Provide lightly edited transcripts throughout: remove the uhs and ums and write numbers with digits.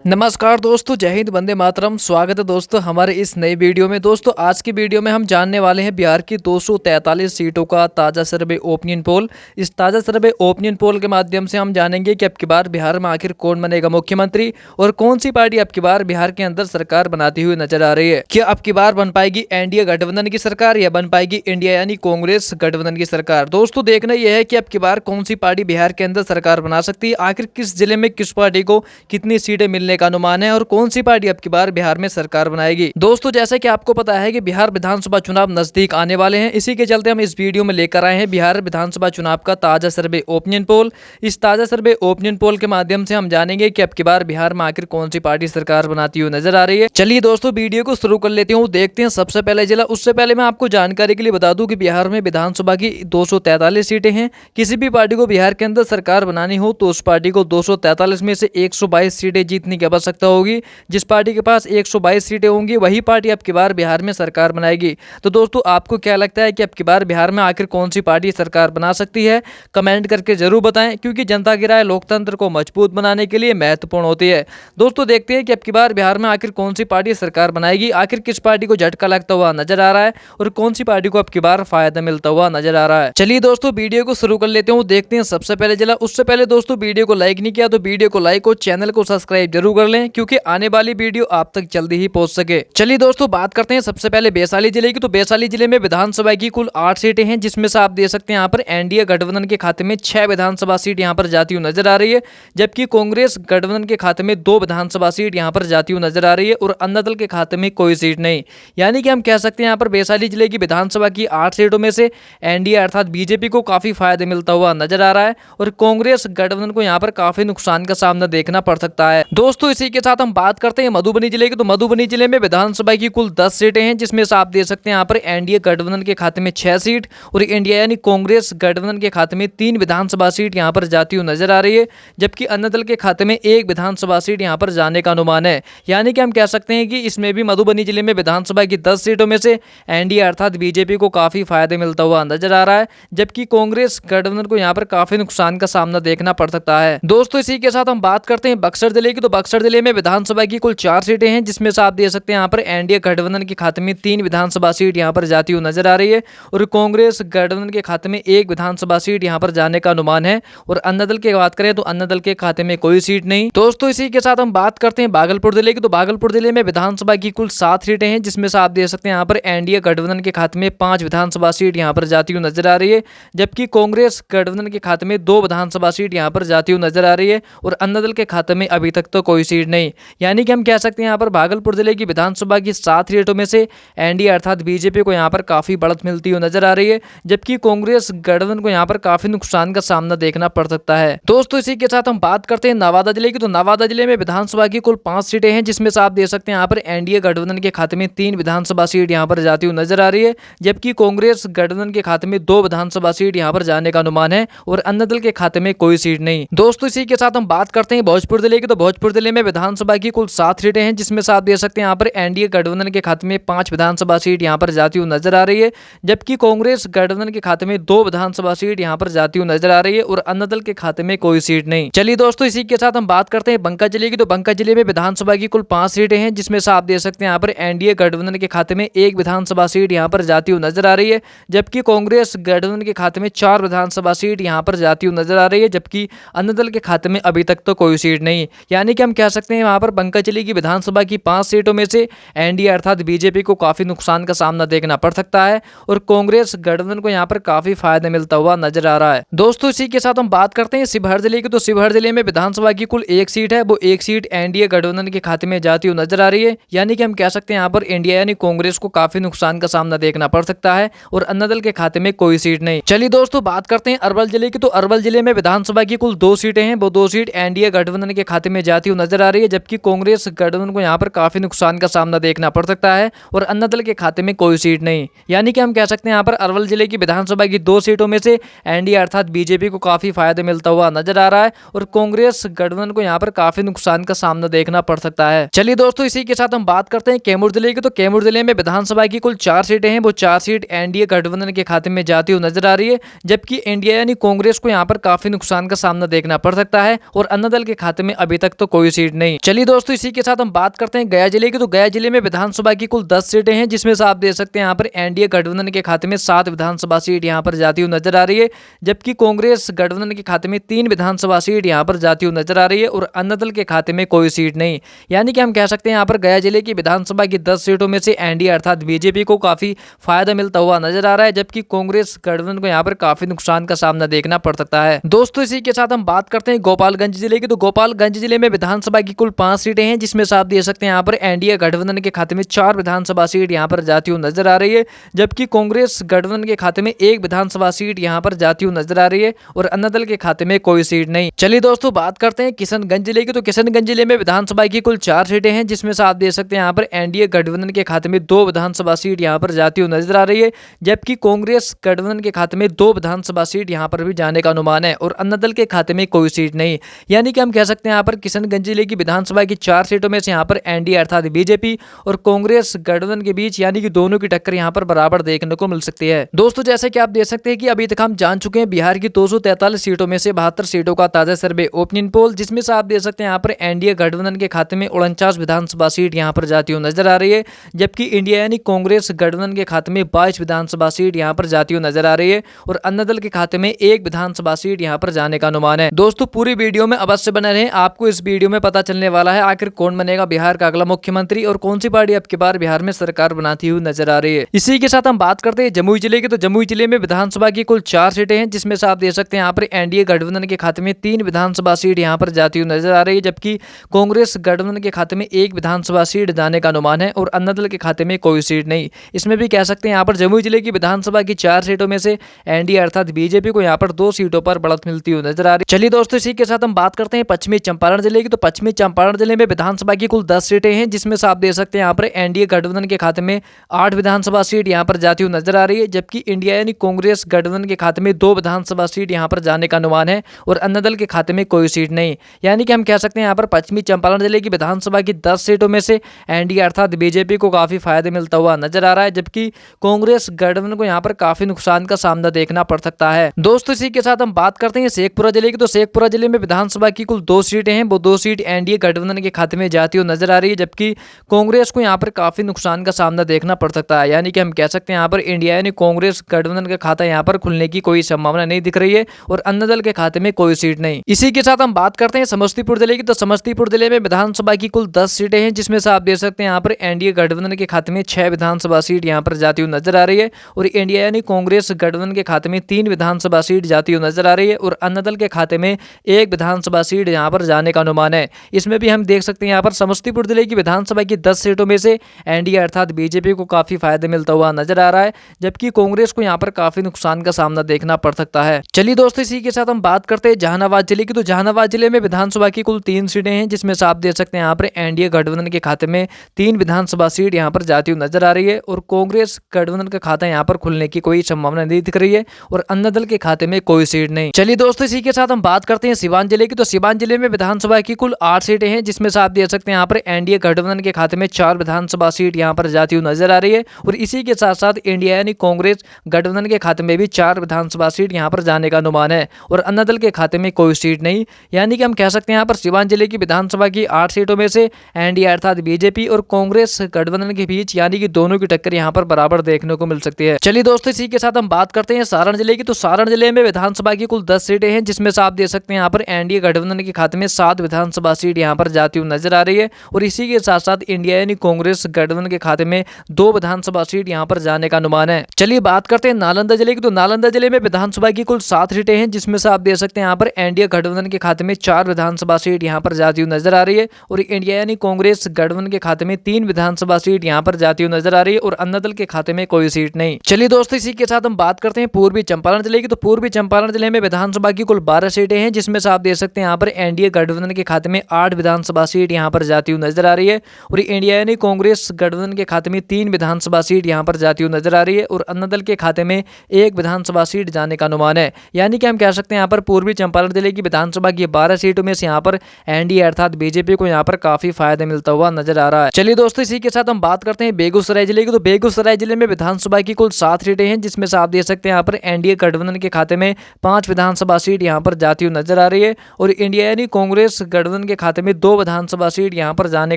नमस्कार दोस्तों, जय हिंद, वंदे मातरम। स्वागत है दोस्तों हमारे इस नई वीडियो में। दोस्तों आज की वीडियो में हम जानने वाले हैं बिहार की 243 सीटों का ताज़ा सर्वे ओपिनियन पोल। इस ताज़ा सर्वे ओपिनियन पोल के माध्यम से हम जानेंगे कि अब की बार बिहार में आखिर कौन बनेगा मुख्यमंत्री और कौन सी पार्टी अब की बार बिहार के अंदर सरकार बनाती हुई नजर आ रही है। क्या अब की बार बन पाएगी एनडीए गठबंधन की सरकार या बन पाएगी इंडिया यानी कांग्रेस गठबंधन की सरकार। दोस्तों देखना यह है कि अब की बार कौन सी पार्टी बिहार के अंदर सरकार बना सकती है, आखिर किस जिले में किस पार्टी को कितनी सीटें मिलने का अनुमान है और कौन सी पार्टी अब की बार बिहार में सरकार बनाएगी। दोस्तों जैसे कि आपको पता है कि बिहार विधानसभा चुनाव नजदीक आने वाले हैं, इसी के चलते हम इस वीडियो में लेकर आए हैं बिहार विधानसभा चुनाव का ताजा सर्वे ओपिनियन पोल। इस ताजा सर्वे ओपिनियन पोल के माध्यम से हम जानेंगे कि अब की बार बिहार में आखिर कौन सी पार्टी सरकार बनाती हुई नजर आ रही है। चलिए दोस्तों वीडियो को शुरू कर लेते हूँ, देखते हैं सबसे पहले जिला। उससे पहले मैं आपको जानकारी के लिए बता दूं कि बिहार में विधानसभा की 243 सीटें हैं। किसी भी पार्टी को बिहार के अंदर सरकार बनानी हो तो उस पार्टी को 243 में से 122 सीटें जीतने की आवश्यकता होगी। जिस पार्टी के पास 122 सीटें होंगी वही पार्टी अब की बार बिहार में सरकार बनाएगी। तो दोस्तों आपको क्या लगता है कि अब की बार बिहार में आखिर कौन सी पार्टी सरकार बना सकती है, कमेंट करके जरूर बताएं, क्योंकि जनता की राय लोकतंत्र को मजबूत बनाने के लिए महत्वपूर्ण होती है। दोस्तों देखते हैं कि अब की बार बिहार में आखिर कौन सी पार्टी सरकार बनाएगी, आखिर किस पार्टी को झटका लगता हुआ नजर आ रहा है और कौन सी पार्टी को अब की बार फायदा मिलता हुआ नजर आ रहा है। चलिए दोस्तों वीडियो को शुरू कर लेते हूँ, देखते हैं सबसे पहले जिला। उससे पहले दोस्तों वीडियो को लाइक नहीं किया तो वीडियो को लाइक और चैनल को सब्सक्राइब जरूर कर लें, क्योंकि आने वाली वीडियो आप तक जल्दी ही पहुंच सके। चलिए दोस्तों बात करते हैं सबसे पहले वैशाली जिले की। तो वैशाली जिले में विधानसभा की कुल 8 सीटें हैं, जिसमें से आप दे सकते हैं यहाँ पर एनडीए गठबंधन के खाते में 6 विधानसभा सीट यहाँ पर जाती हुई नजर आ रही है, जबकि कांग्रेस गठबंधन के खाते में 2 विधानसभा सीट यहाँ पर जाती हुई नजर आ रही है और अन्ना दल के खाते में कोई सीट नहीं। यानी कि हम कह सकते हैं यहाँ पर वैशाली जिले की विधानसभा की 8 सीटों में से एनडीए अर्थात बीजेपी को काफी फायदा मिलता हुआ नजर आ रहा है और कांग्रेस गठबंधन को यहाँ पर काफी नुकसान का सामना देखना पड़ सकता है। दोस्तों इसी के साथ हम बात करते हैं मधुबनी जिले की। तो मधुबनी जिले में विधानसभा की कुल 10 सीटें हैं, जिसमें से आप दे सकते हैं यहाँ पर एनडीए गठबंधन के खाते में 6 सीट और इंडिया यानी कांग्रेस गठबंधन के खाते में 3 विधानसभा सीट यहाँ पर जाती हुई नजर आ रही है, जबकि अन्ना दल के खाते में 1 विधानसभा सीट यहाँ पर जाने का अनुमान है। यानी कि हम कह सकते हैं कि इसमें भी मधुबनी जिले में विधानसभा की 10 सीटों में से एनडीए अर्थात बीजेपी को काफी फायदे मिलता हुआ नजर आ रहा है, जबकि कांग्रेस गठबंधन को यहाँ पर काफी नुकसान का सामना देखना पड़ सकता है। दोस्तों इसी के साथ हम बात करते हैं बक्सर जिले की। तो बक्सर जिले में विधानसभा की कुल 4 सीटें हैं, जिसमें से आप दे सकते हैं यहाँ पर एनडीए गठबंधन के खाते में 3 विधानसभा सीट यहाँ पर जाती हुई नजर आ रही है और कांग्रेस गठबंधन के खाते में 1 विधानसभा सीट यहाँ पर जाने का अनुमान है और अन्ना दल की बात करें तो अन्ना दल के खाते में कोई सीट नहीं। दोस्तों इसी के साथ हम बात करते हैं भागलपुर जिले की। तो भागलपुर जिले में विधानसभा की कुल 7 सीटें हैं, जिसमें से आप दे सकते हैं यहाँ पर एनडीए गठबंधन के खाते में 5 विधानसभा सीट यहाँ पर जाती हुई नजर आ रही है, जबकि कांग्रेस गठबंधन के खाते में 2 विधानसभा सीट यहाँ पर जाती हुई नजर आ रही है और अन्ना दल के खाते में अभी तक तो कोई सीट नहीं। यानी कि हम कह सकते हैं यहाँ पर भागलपुर जिले की विधानसभा की 7 सीटों में से एनडीए अर्थात बीजेपी को यहाँ पर काफी बढ़त मिलती हुई नजर आ रही है, जबकि कांग्रेस गठबंधन को यहाँ पर काफी नुकसान का सामना देखना पड़ सकता है। दोस्तों इसी के साथ हम बात करते हैं नवादा जिले की। तो नवादा जिले में विधानसभा की कुल 5 सीटें हैं, जिसमें से आप दे सकते हैं यहाँ पर एनडीए गठबंधन के खाते में 3 विधानसभा सीट यहाँ पर जाती हुई नजर आ रही है, जबकि कांग्रेस गठबंधन के खाते में 2 विधानसभा सीट यहाँ पर जाने का अनुमान है और अन्ना दल के खाते में कोई सीट नहीं। दोस्तों इसी के साथ हम बात करते हैं भोजपुर जिले की। तो भोजपुर जिले में विधानसभा की कुल 7 सीटें हैं, जिसमें से आप दे सकते हैं यहाँ पर एनडीए गठबंधन के खाते में 5 विधानसभा सीट यहाँ पर जाती हुई नजर आ रही है, जबकि कांग्रेस गठबंधन के खाते में 2 विधानसभा सीट यहाँ पर जाती हुई नजर आ रही है और अन्ना दल के खाते में कोई सीट नहीं। चलिए दोस्तों इसी के साथ हम बात करते हैं बंका जिले की। तो बंका जिले में विधानसभा की कुल 5 सीटें हैं, जिसमें से आप दे सकते हैं यहाँ पर एनडीए गठबंधन के खाते में 1 विधानसभा सीट यहाँ पर जाती हुई नजर आ रही है, जबकि कांग्रेस गठबंधन के खाते में 4 विधानसभा सीट यहाँ पर जाती हुई नजर आ रही है, जबकि अन्ना दल के खाते में अभी तक तो कोई सीट नहीं। यानी कि हम कह सकते हैं यहाँ पर बंका जिले की विधानसभा की 5 सीटों में से एनडीए अर्थात बीजेपी को काफी नुकसान का सामना देखना पड़ सकता है और कांग्रेस गठबंधन को यहाँ पर काफी फायदा मिलता हुआ नजर आ रहा है। दोस्तों इसी के साथ हम बात करते हैं शिवहर जिले की। तो शिवहर जिले में विधानसभा की कुल 1 सीट है, वो 1 सीट एनडीए गठबंधन के खाते में जाती हुई नजर आ रही है। यानी कि हम कह सकते हैं यहाँ पर इंडिया यानी कांग्रेस को काफी नुकसान का सामना देखना पड़ सकता है और अन्ना दल के खाते में कोई सीट नहीं। चलिए दोस्तों बात करते हैं अरवल जिले की। तो अरवल जिले में विधानसभा की कुल 2 सीटें हैं, वो 2 सीट एनडीए गठबंधन के खाते में जाती हुई नजर आ रही है, जबकि कांग्रेस गठबंधन को यहाँ पर काफी नुकसान का सामना देखना पड़ सकता है और अन्ना दल के खाते में कोई सीट नहीं। यानी कि हम कह सकते हैं यहाँ पर अरवल जिले की विधानसभा की 2 सीटों में से एनडीए अर्थात बीजेपी को काफी फायदा मिलता हुआ नजर आ रहा है और कांग्रेस गठबंधन को यहाँ पर काफी नुकसान का सामना देखना पड़ सकता है। चलिए दोस्तों इसी के साथ हम बात करते हैं कैमूर जिले की। तो कैमूर जिले में विधानसभा की कुल 4 सीटें हैं, वो 4 सीट एनडीए गठबंधन के खाते में जाती हुई नजर आ रही है, जबकि इंडिया यानी कांग्रेस को यहाँ पर काफी नुकसान का सामना देखना पड़ सकता है और अन्ना दल के खाते में अभी तक तो कोई कोई सीट नहीं। चलिए दोस्तों, इसी के साथ हम बात करते हैं गया जिले की। तो गया जिले में विधानसभा की कुल 10 सीटें हैं, जिसमें से आप देख सकते हैं यहाँ पर एनडीए गठबंधन के खाते में 7 विधानसभा सीट यहाँ पर जाती हुई नजर आ रही है, जबकि कांग्रेस गठबंधन के खाते में 3 विधानसभा सीट यहाँ पर जाती हुई नजर आ रही है और अन्य दल के खाते में कोई सीट नहीं। यानी कि हम कह सकते हैं यहाँ पर गया जिले की विधानसभा की 10 सीटों में से एनडीए अर्थात बीजेपी को काफी फायदा मिलता हुआ नजर आ रहा है, जबकि कांग्रेस गठबंधन को यहाँ पर काफी नुकसान का सामना देखना पड़ सकता है। दोस्तों, इसी के साथ हम बात करते हैं गोपालगंज जिले की। तो गोपालगंज जिले में विधानसभा की कुल 5 सीटें हैं, जिसमें से आप देख सकते हैं यहाँ पर एनडीए गठबंधन के खाते में 4 विधानसभा सीट यहाँ पर जाती हुई नजर आ रही है, जबकि कांग्रेस गठबंधन के खाते में 1 विधानसभा सीट यहाँ पर जाती हुई नजर आ रही है और अन्य दल के खाते में कोई सीट नहीं। चलिए दोस्तों, बात करते हैं किशनगंज जिले की। तो किशनगंज जिले में विधानसभा की कुल 4 सीटें हैं, जिसमें से आप देख सकते हैं यहाँ पर एनडीए गठबंधन के खाते में 2 विधानसभा सीट यहाँ पर जाती हुई नजर आ रही है, जबकि कांग्रेस गठबंधन के खाते में 2 विधानसभा सीट यहाँ पर भी जाने का अनुमान है और अन्य दल के खाते में कोई सीट नहीं। यानी कि हम कह सकते हैं यहाँ पर किशनगंज जिले की विधानसभा की 4 सीटों में से यहाँ पर एनडीए अर्थात बीजेपी और कांग्रेस गठबंधन के बीच यानी कि दोनों की टक्कर यहाँ पर बराबर देखने को मिल सकती है। दोस्तों, जैसे कि आप देख सकते हैं कि अभी तक हम जान चुके हैं बिहार की 243 सीटों में से 72 सीटों का ताजा सर्वे ओपिनियन पोल, जिसमें से आप देख सकते हैं यहाँ पर एनडीए गठबंधन के खाते में 49 विधानसभा सीट यहाँ पर जाती हुई नजर आ रही है, जबकि इंडिया यानी कांग्रेस गठबंधन के खाते में 22 विधानसभा सीट यहाँ पर जाती हुई नजर आ रही है और अन्य दल के खाते में 1 विधानसभा सीट यहाँ पर जाने का अनुमान है। दोस्तों, पूरी वीडियो में अवश्य बने रहें, आपको इस वीडियो में पता चलने वाला है आखिर कौन बनेगा बिहार का अगला मुख्यमंत्री और कौन सी पार्टी अब की बार बिहार में सरकार बनाती हुई नजर आ रही है। इसी के साथ हम बात करते हैं जमुई जिले की। तो जमुई जिले में विधानसभा की कुल 4 सीटें हैं, जिसमें से आप देख सकते हैं यहाँ पर एनडीए गठबंधन के खाते में 3 विधानसभा सीट यहाँ पर जाती हुई नजर आ रही है, जबकि कांग्रेस गठबंधन के खाते में 1 विधानसभा सीट जाने का अनुमान है और अन्य दल के खाते में कोई सीट नहीं। इसमें भी कह सकते हैं यहाँ पर जमुई जिले की विधानसभा की 4 सीटों में से एनडीए अर्थात बीजेपी को यहाँ पर 2 सीटों पर बढ़त मिलती हुई नजर आ रही है। चलिए दोस्तों, इसी के साथ हम बात करते हैं पश्चिमी चंपारण जिले की। तो पश्चिमी चंपारण जिले में विधानसभा की कुल 10 सीटें हैं, जिसमें से आप देख सकते हैं यहाँ पर एनडीए गठबंधन के खाते में 8 विधानसभा सीट यहाँ पर जाती हुई नजर आ रही है, जबकि इंडिया यानी कांग्रेस गठबंधन के खाते में 2 विधानसभा सीट यहाँ पर जाने का अनुमान है और अन्य दल के खाते में कोई सीट नहीं। यानी कि हम कह सकते हैं यहाँ पर पश्चिमी चंपारण जिले की विधानसभा की 10 सीटों में से एनडीए अर्थात बीजेपी को काफी फायदा मिलता हुआ नजर आ रहा है, जबकि कांग्रेस गठबंधन को यहाँ पर काफी नुकसान का सामना देखना पड़ सकता है। दोस्तों, इसी के साथ हम बात करते हैं शेखपुरा जिले की। तो शेखपुरा जिले में विधानसभा की कुल 2 सीटें हैं, वो 2 सीट एनडीए गठबंधन के खाते में जाती हुई नजर आ रही है, जबकि कांग्रेस को यहाँ पर काफी नुकसान का सामना देखना पड़ सकता है। यानी कि हम कह सकते हैं यहाँ पर इंडिया यानी कांग्रेस गठबंधन का खाता यहाँ पर खुलने की कोई संभावना नहीं दिख रही है और अन्य दल के खाते में कोई सीट नहीं। इसी के साथ हम बात करते हैं समस्तीपुर जिले की। तो समस्तीपुर जिले में विधानसभा की कुल 10 सीटें हैं, जिसमें से आप देख सकते हैं यहाँ पर एनडीए गठबंधन के खाते में 6 विधानसभा सीट यहाँ पर जाती हुई नजर आ रही है और इंडिया यानी कांग्रेस गठबंधन के खाते में 3 विधानसभा सीट जाती हुई नजर आ रही है और अन्य दल के खाते में 1 विधानसभा सीट यहाँ पर जाने का अनुमान है। इसमें भी हम देख सकते हैं यहाँ पर समस्तीपुर जिले की विधानसभा की 10 सीटों में से एनडीए अर्थात बीजेपी को काफी फायदा मिलता हुआ नजर आ रहा है, जबकि कांग्रेस को यहाँ पर काफी नुकसान का सामना देखना पड़ सकता है। चलिए दोस्तों, इसी के साथ हम बात करते हैं जहानाबाद जिले की। तो जहानाबाद जिले में विधानसभा की कुल 3 सीटें हैं, जिसमें से आप देख सकते हैं यहाँ पर एनडीए गठबंधन के खाते में 3 विधानसभा सीट यहाँ पर जाती हुई नजर आ रही है और कांग्रेस गठबंधन का खाता यहाँ पर खुलने की कोई संभावना नहीं दिख रही है और अन्य दल के खाते में कोई सीट नहीं। चलिए दोस्तों, इसी के साथ हम बात करते हैं सीवान जिले की। तो सीवान जिले में विधानसभा की कुल 8 सीटें हैं, जिसमें से आप देख सकते हैं यहाँ पर एनडीए गठबंधन के खाते में 4 विधानसभा सीट यहाँ पर जाती हुई नजर आ रही है और इसी के साथ साथ इंडिया यानी कांग्रेस गठबंधन के खाते में भी 4 विधानसभा सीट यहाँ पर जाने का अनुमान है और अन्य दल के खाते में कोई सीट नहीं। यानी कि हम कह सकते हैं यहाँ पर सीवान जिले की विधानसभा की 8 सीटों में से एनडीए अर्थात बीजेपी और कांग्रेस गठबंधन के बीच यानी कि दोनों की टक्कर यहाँ पर बराबर देखने को मिल सकती है। चलिए दोस्तों, इसी के साथ हम बात करते हैं सारण जिले की। तो सारण जिले में विधानसभा की कुल 10 सीटें हैं, जिसमें से आप देख सकते हैं यहाँ पर एनडीए गठबंधन के खाते में 7 विधानसभा सीट यहाँ पर जाती हुई नजर आ रही है और इसी के साथ साथ इंडिया यानी कांग्रेस गठबंधन के खाते में 2 विधानसभा सीट यहाँ पर जाने का अनुमान है। चलिए बात करते हैं नालंदा जिले की। तो नालंदा जिले में विधानसभा की कुल 7 सीटें हैं, जिसमें से आप देख सकते हैं यहाँ पर एनडीए गठबंधन के खाते में 4 विधानसभा सीट यहाँ पर जाती हुई नजर आ रही है और इंडिया यानी कांग्रेस गठबंधन के खाते में 3 विधानसभा सीट यहाँ पर जाती हुई नजर आ रही है और अन्य दल के खाते में कोई सीट नहीं। चलिए दोस्तों, इसी के साथ हम बात करते हैं पूर्वी चंपारण जिले की। तो पूर्वी चंपारण जिले में विधानसभा की कुल 12 सीटें हैं, जिसमें से आप देख सकते हैं यहाँ पर एनडीए गठबंधन के खाते में 8 विधानसभा सीट यहाँ पर जाती हुई नजर आ रही है और इंडिया यानी कांग्रेस गठबंधन के खाते में 3 विधानसभा सीट यहाँ पर जाती हुई नजर आ रही है और अन्य दल के खाते में 1 विधानसभा सीट जाने का अनुमान है। यानी कि हम कह सकते हैं यहाँ पर पूर्वी चंपारण जिले की विधानसभा की 12 सीटों में से यहाँ पर एनडीए अर्थात बीजेपी को यहाँ पर काफी फायदा मिलता हुआ नजर आ रहा है। चलिए दोस्तों, इसी के साथ हम बात करते हैं बेगूसराय जिले की। तो बेगूसराय जिले में विधानसभा की कुल 7 सीटें हैं, जिसमें से आप देख सकते हैं यहाँ पर एनडीए गठबंधन के खाते में 5 विधानसभा सीट यहाँ पर जाती हुई नजर आ रही है और इंडिया यानी कांग्रेस गठबंधन गठबंधन के खाते में 2 विधानसभा सीट यहाँ पर जाने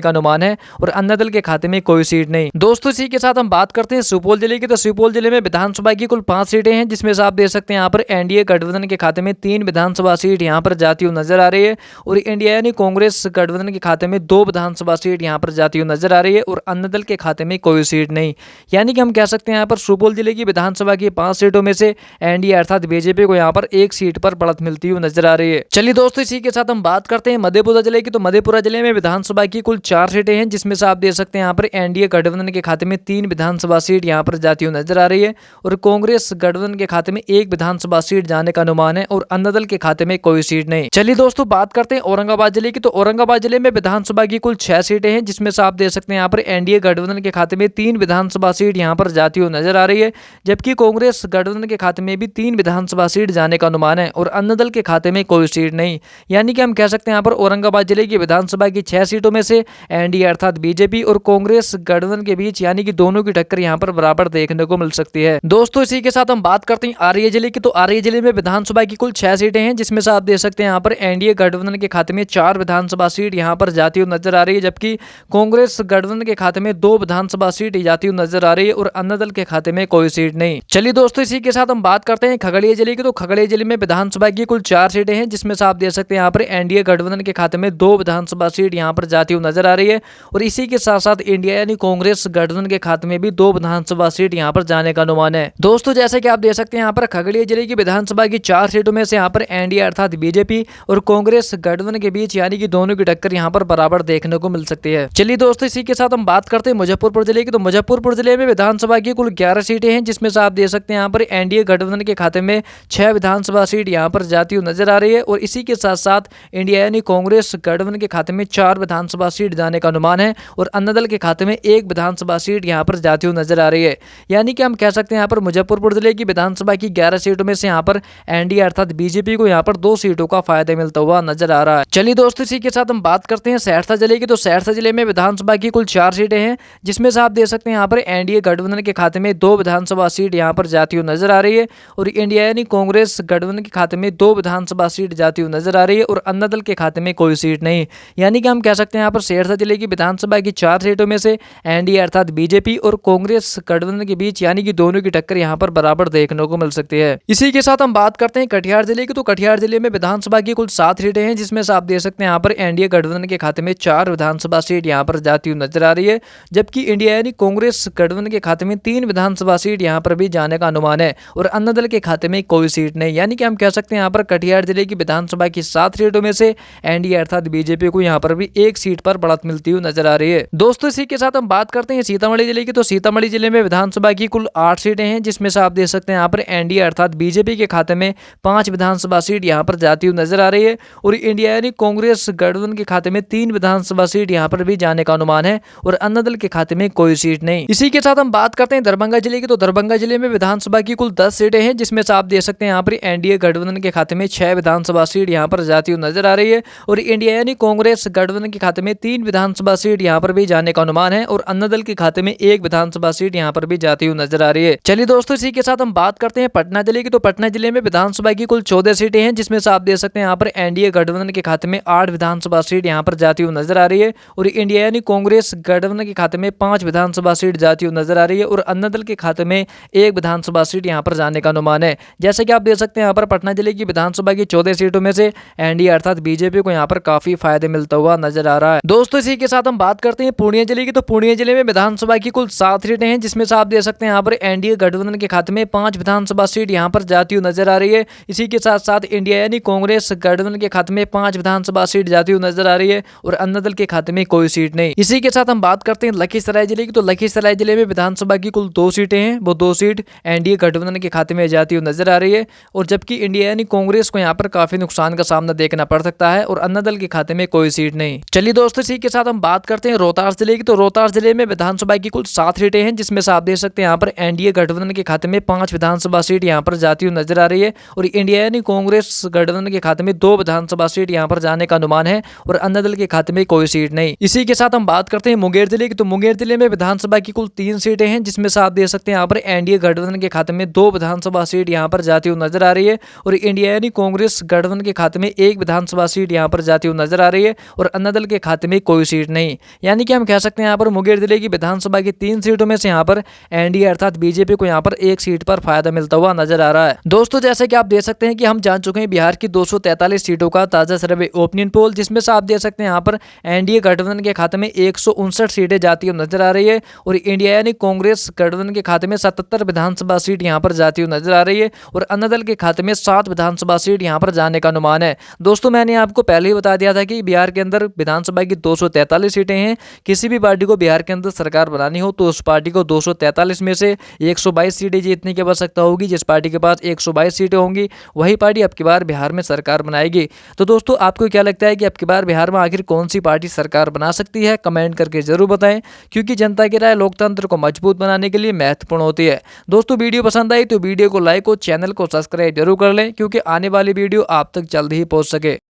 का अनुमान है और अन्य दल के खाते में कोई सीट नहीं। दोस्तों इसी के साथ हम बात करते हैं सुपौल जिले की। तो सुपौल जिले में विधानसभा की कुल 5 सीटें हैं, जिसमें से आप देख सकते हैं यहाँ पर एनडीए गठबंधन के खाते में 3 विधानसभा सीट यहाँ पर जाती हुई नजर आ रही है और इंडिया यानी कांग्रेस गठबंधन के खाते में 2 विधानसभा सीट यहाँ पर जाती हुई नजर आ रही है और अन्य दल के खाते में कोई सीट नहीं। यानी कि हम कह सकते हैं यहाँ पर सुपौल जिले की विधानसभा की 5 सीटों में से एनडीए अर्थात बीजेपी को यहाँ पर 1 सीट पर बढ़त मिलती हुई नजर आ रही है। चलिए दोस्तों इसी के साथ हम बात करते हैं मधेपुरा जिले की। तो मधेपुरा जिले में विधानसभा की कुल 4 सीटें हैं, जिसमें से आप देख सकते हैं यहाँ पर एनडीए गठबंधन के खाते में 3 विधानसभा सीट यहाँ पर जाती हुई नजर आ रही है और कांग्रेस गठबंधन के खाते में 1 विधानसभा सीट जाने का अनुमान है और अन्य दल के खाते में कोई सीट नहीं। चलिए दोस्तों बात करते हैं औरंगाबाद जिले की। तो औरंगाबाद जिले में विधानसभा की कुल 6 सीटें हैं, जिसमें से आप देख सकते हैं यहाँ पर एनडीए गठबंधन के खाते में 3 विधानसभा सीट यहाँ पर जाती हुई नजर आ रही है, जबकि कांग्रेस गठबंधन के खाते में भी 3 विधानसभा सीट जाने का अनुमान है और अन्य दल के खाते में कोई सीट नहीं। यानी कि हम कह सकते हैं यहाँ पर औरंगाबाद जिले की विधानसभा की 6 सीटों में से एनडीए अर्थात बीजेपी और कांग्रेस गठबंधन के बीच यानी कि दोनों की टक्कर यहाँ पर बराबर देखने को मिल सकती है। दोस्तों इसी के साथ हम बात करते हैं आरए जिले की। तो आरए जिले में विधानसभा की कुल 6 सीटें हैं, जिसमें से आप देख सकते हैं यहाँ पर एनडीए गठबंधन के खाते में 4 विधानसभा सीट यहाँ पर जाती हुई नजर आ रही है, जबकि कांग्रेस गठबंधन के खाते में 2 विधानसभा सीट जाती हुई नजर आ रही है और अन्य दल के खाते में कोई सीट नहीं। चलिए दोस्तों इसी के साथ हम बात करते हैं खगड़िया जिले की। तो खगड़िया जिले में विधानसभा की कुल 4 सीटें हैं, जिसमें से आप देख सकते हैं यहाँ पर एनडीए गठबंधन के खाते में 2 विधानसभा सीट यहाँ पर जाती हुई नजर आ रही है और इसी के साथ साथ इंडिया यानी कांग्रेस गठबंधन के खाते में भी 2 विधानसभा सीट यहाँ पर जाने का अनुमान है। दोस्तों जैसे कि आप देख सकते हैं यहाँ पर खगड़िया जिले की विधानसभा की 4 सीटों में से यहाँ पर एनडीए अर्थात बीजेपी और कांग्रेस गठबंधन के बीच यानी कि दोनों की टक्कर यहाँ पर बराबर देखने को मिल सकती है। चलिए दोस्तों इसी के साथ हम बात करते हैं मुजफ्फरपुर जिले की। तो मुजफ्फरपुर जिले में विधानसभा की कुल 11 सीटें हैं, जिसमें से आप देख सकते हैं यहाँ पर एनडीए गठबंधन के खाते में 6 विधानसभा सीट यहाँ पर जाती हुई नजर आ रही है और इसी के साथ साथ इंडिया यानी कांग्रेस गठबंधन के खाते में 4 विधानसभा सीट जाने का अनुमान है और अन्य दल के खाते में 1 विधानसभा सीट यहाँ पर जाती हुई नजर आ रही है। यानी कि हम कह सकते हैं यहाँ पर मुजफ्फरपुर जिले की विधानसभा की 11 सीटों में से यहाँ पर एनडीए अर्थात बीजेपी को यहाँ पर 2 सीटों का फायदा मिलता हुआ नजर आ रहा है। चलिए दोस्तों इसी के साथ हम बात करते हैं सहरसा जिले की। तो सहरसा जिले में विधानसभा की कुल 4 सीटें हैं, जिसमें से आप देख सकते हैं यहाँ पर एनडीए गठबंधन के खाते में 2 विधानसभा सीट यहाँ पर जाती हुई नजर आ रही है और इंडिया यानी कांग्रेस गठबंधन के खाते में 2 विधानसभा सीट जाती हुई नजर आ रही है और अन्य दल के खाते में कोई सीट नहीं। यानी कि हम कह सकते हैं यहाँ पर सहरसा जिले की विधानसभा की 4 सीटों में से एनडीए अर्थात बीजेपी और कांग्रेस गठबंधन के बीच यानी कि दोनों की टक्कर यहाँ पर बराबर देखने को मिल सकती है। इसी के साथ हम बात करते हैं कटिहार जिले की। तो कटिहार जिले में विधानसभा की कुल 7 सीटें हैं, जिसमें से आप देख सकते हैं यहाँ पर एनडीए गठबंधन के खाते में 4 विधानसभा सीट यहाँ पर जाती हुई नजर आ रही है, जबकि इंडिया यानी कांग्रेस गठबंधन के खाते में 3 विधानसभा सीट यहाँ पर भी जाने का अनुमान है और अन्य दल के खाते में कोई सीट नहीं। यानी कि हम कह सकते हैं यहाँ पर कटिहार जिले की विधानसभा की 7 सीटों में से एनडीए अर्थात बीजेपी को यहाँ पर भी 1 सीट पर बढ़त मिलती हुई नजर आ रही है। दोस्तों इसी के साथ हम बात करते हैं सीतामढ़ी जिले की। तो सीतामढ़ी जिले में विधानसभा की कुल 8 सीटें हैं, जिसमें से आप देख सकते हैं यहाँ पर एनडीए अर्थात बीजेपी के खाते में 5 विधानसभा सीट यहाँ पर जाती हुई नजर आ रही है और इंडिया यानी कांग्रेस गठबंधन के खाते में 3 विधानसभा सीट यहाँ पर भी जाने का अनुमान है और अन्य दल के खाते में कोई सीट नहीं। इसी के साथ हम बात करते हैं दरभंगा जिले की। तो दरभंगा जिले में विधानसभा की कुल 10 सीटें हैं, जिसमें से आप देख सकते हैं यहाँ पर एनडीए गठबंधन के खाते में 6 विधानसभा सीट यहाँ पर जाती हुई नजर आ रही है और इंडिया यानी कांग्रेस गठबंधन के खाते में 3 विधानसभा सीट यहाँ पर भी जाने का अनुमान है और अन्य दल के खाते में 1 विधानसभा सीट यहाँ पर भी जाती हुई नजर आ रही है। चलिए दोस्तों इसी के साथ हम बात करते हैं पटना जिले की। तो पटना जिले में विधानसभा की कुल 14 सीटें हैं, जिसमें से आप देख सकते हैं यहाँ पर एनडीए गठबंधन के खाते में 8 विधानसभा सीट यहाँ पर जाती हुई नजर आ रही है और इंडिया यानी कांग्रेस गठबंधन के खाते में 5 विधानसभा सीट जाती हुई नजर आ रही है और अन्य दल के खाते में 1 विधानसभा सीट यहाँ पर जाने का अनुमान है। जैसे कि आप देख सकते हैं यहाँ पर पटना जिले की विधानसभा की 14 सीटों में से एनडीए अर्थात बीजेपी को यहाँ पर काफी फायदे मिलता हुआ नजर आ रहा है। दोस्तों इसी के साथ हम बात करते हैं पूर्णिया जिले की। तो पूर्णिया जिले में विधानसभा की कुल 7 सीटें हैं, जिसमें से आप देख सकते हैं यहाँ पर एनडीए गठबंधन के खाते में 5 विधानसभा सीट यहाँ पर जाती हुई नजर आ रही है। इसी के साथ साथ इंडिया यानी कांग्रेस गठबंधन के खाते में 5 विधानसभा सीट जाती हुई नजर आ रही है और अन्य दल के खाते में कोई सीट नहीं। इसी के साथ हम बात करते हैं लखीसराय जिले की। तो लखीसराय जिले में विधानसभा की कुल 2 सीटें हैं, वो 2 सीट एनडीए गठबंधन के खाते में जाती हुई नजर आ रही है और जबकि इंडिया यानी कांग्रेस को यहाँ पर काफी नुकसान का सामना देखना पड़ सकता है और अन्य दल के खाते में कोई सीट नहीं। चलिए दोस्तों इसी के साथ हम बात करते हैं रोहतास जिले की। तो रोहतास जिले में विधानसभा की कुल 7 सीटें हैं, जिसमें से आप देख सकते हैं यहाँ पर एनडीए गठबंधन के खाते में 5 विधानसभा सीट यहाँ पर जाती हुई नजर आ रही है और इंडिया यानी कांग्रेस गठबंधन के खाते में 2 विधानसभा सीट यहाँ पर जाने का अनुमान है और अन्य दल के खाते में कोई सीट नहीं। इसी के साथ हम बात करते हैं मुंगेर जिले की। तो मुंगेर जिले में विधानसभा की कुल 3 सीटें हैं, जिसमें से आप देख सकते हैं यहाँ पर एनडीए गठबंधन के खाते में 2 विधानसभा सीट यहाँ पर जाती हुई नजर आ रही है और इंडिया यानी कांग्रेस गठबंधन के खाते में 1 विधानसभा सीट यहाँ पर जाती हुई नजर आ रही है और अन्ना दल के खाते में कोई सीट नहीं। यानी कि हम कह सकते हैं यहाँ पर मुंगेर जिले की विधानसभा की 3 सीटों में से यहाँ पर एनडीए अर्थात बीजेपी को यहाँ पर एक सीट पर फायदा मिलता हुआ नजर आ रहा है। दोस्तों जैसे कि आप देख सकते हैं कि हम जान चुके हैं बिहार की 243 सीटों का ताजा सर्वे ओपिनियन पोल, जिसमें से आप देख सकते हैं यहाँ पर एनडीए गठबंधन के खाते में 159 सीटें जाती हुई नजर आ रही है और इंडिया यानी कांग्रेस गठबंधन के खाते में 77 विधानसभा सीट यहाँ पर जाती हुई नजर आ रही है और अन्ना दल के खाते में 7 विधानसभा सीट यहाँ पर जाने का अनुमान है। दोस्तों मैंने आपको पहले ही बता दिया था कि बिहार के अंदर विधानसभा की 243 सीटें हैं। किसी भी पार्टी को बिहार के अंदर सरकार बनानी हो तो उस पार्टी को 243 में से 122 सीटें जीतने की आवश्यकता होगी। जिस पार्टी के पास 122 सीटें होंगी वही पार्टी अब की बार बिहार में सरकार बनाएगी। तो दोस्तों आपको क्या लगता है कि अब की बार बिहार में आखिर कौन सी पार्टी सरकार बना सकती है? कमेंट करके जरूर बताएं, क्योंकि जनता की राय लोकतंत्र को मजबूत बनाने के लिए महत्वपूर्ण होती है। दोस्तों वीडियो पसंद आई तो वीडियो को लाइक और चैनल को सब्सक्राइब जरूर कर लें, क्योंकि आने वाली वीडियो आप तक जल्द ही पहुंच सके।